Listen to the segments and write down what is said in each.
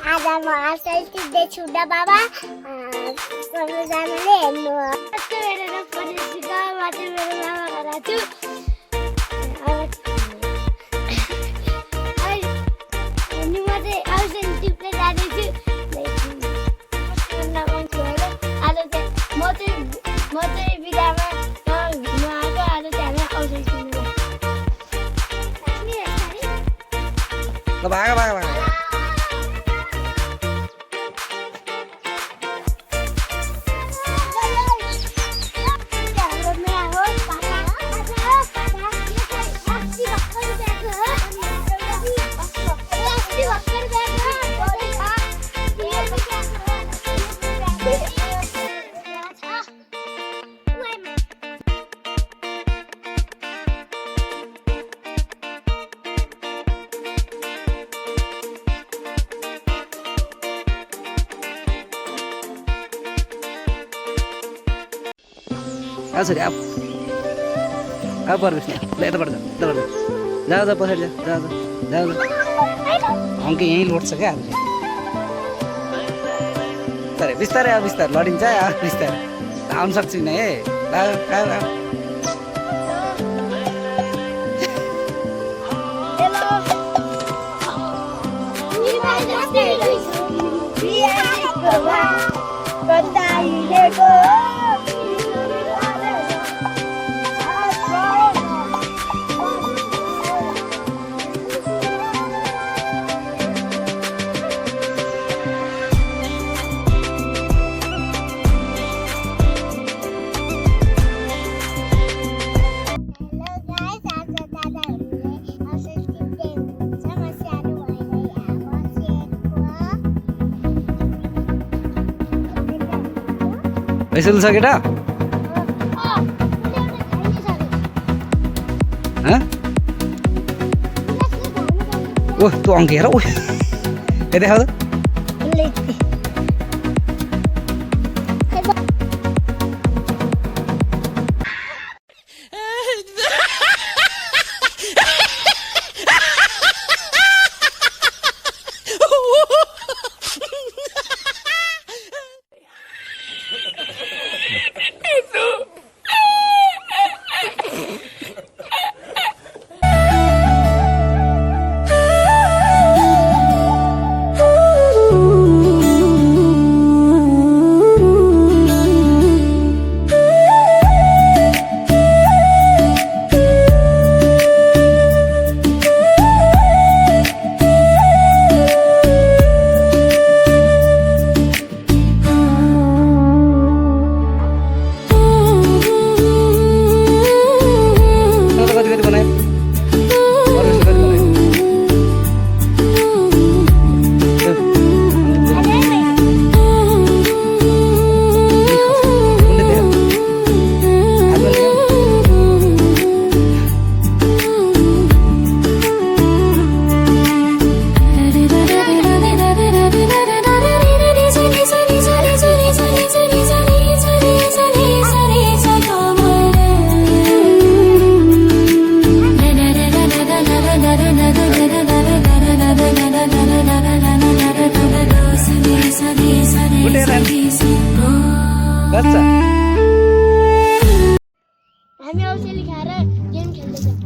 आज म आजकल टिप्दैछु डब्बामा सबैजनाले हेर्नु कस्तो हेरेर पढेछु गाउँमा चाहिँ मेरो मामा घर छु अनि म चाहिँ आउँछ टिप्दै जाँदैछु आज चाहिँ म चाहिँ बिदामा घुम्नु आएको आज चाहिँ हामी आउँदैछु ल भागा भागा भागा sorry up पर्छ ल यता पर्छ जा जा पछाडि जा जा अङ्क यहीँ लोड्छ क्या बिस्तारै बिस्तारै अब बिस्तारै लडिन्छ बिस्तारै आउनु सक्छिन है पैसा छ केटा ओ तँ अङ्क हेर ओ हे देखा त हामी औषधि खाएर गेम खेल्दैछौँ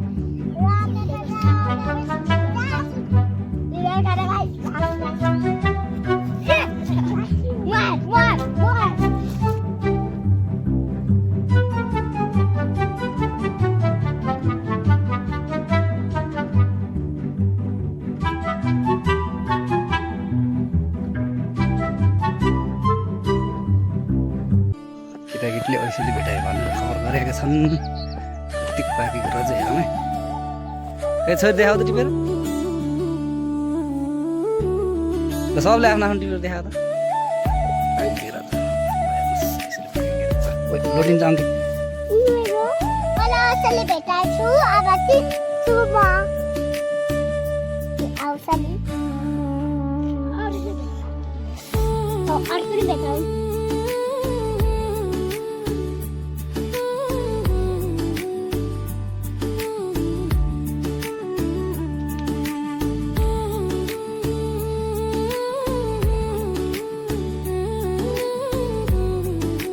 केटाकेटीले ऐसेले भेटायो भनेर खबर गरेका छन् टिक पाकेको रहेछ हेरौँ है छोरी देखाऊ त टिपेर ल सबले आफ्नो आफ्नो टिपेर देखाऊ त लोडिन्छ अङ्कित भेटाएको अब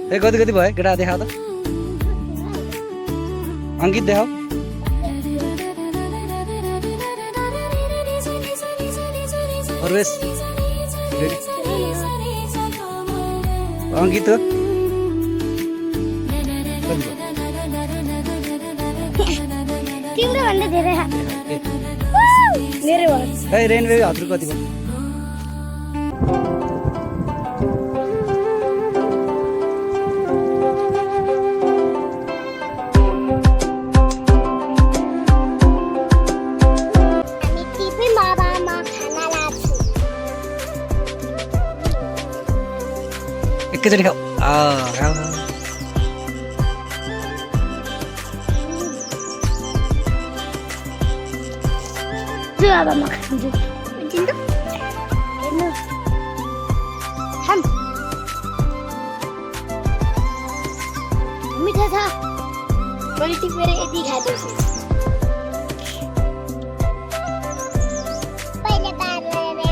ए कति कति भयो केटा देखाऊ त अङ्कित देखाऊ परवेश अङ्कित हो कति भयो तिम्रो भन्दा धेरै मेरो ए रेन बेबी हजुर कति भयो हामी टिपी बाबामा खाना लाग्छु एकैचोटि खाऊ खाऊ जो अब म खान्छु चिन्नु हेर्नु खाम मिठो छ मैले टिपेर यति खाँदैछु पहिले बाबाले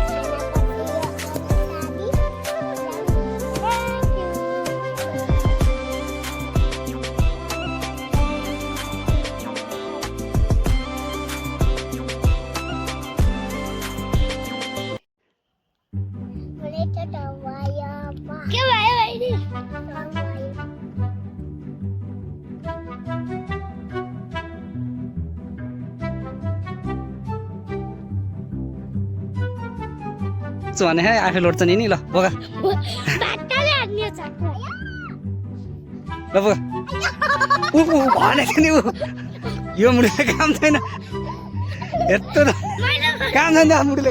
के भयो बहिनी भने है आफै लोड्छ नि ल बोका बाटाले हान्ने छ ल बोका भनेको नि ऊ यो मुडीले काम छैन यत्रो त काम छैन मुडीले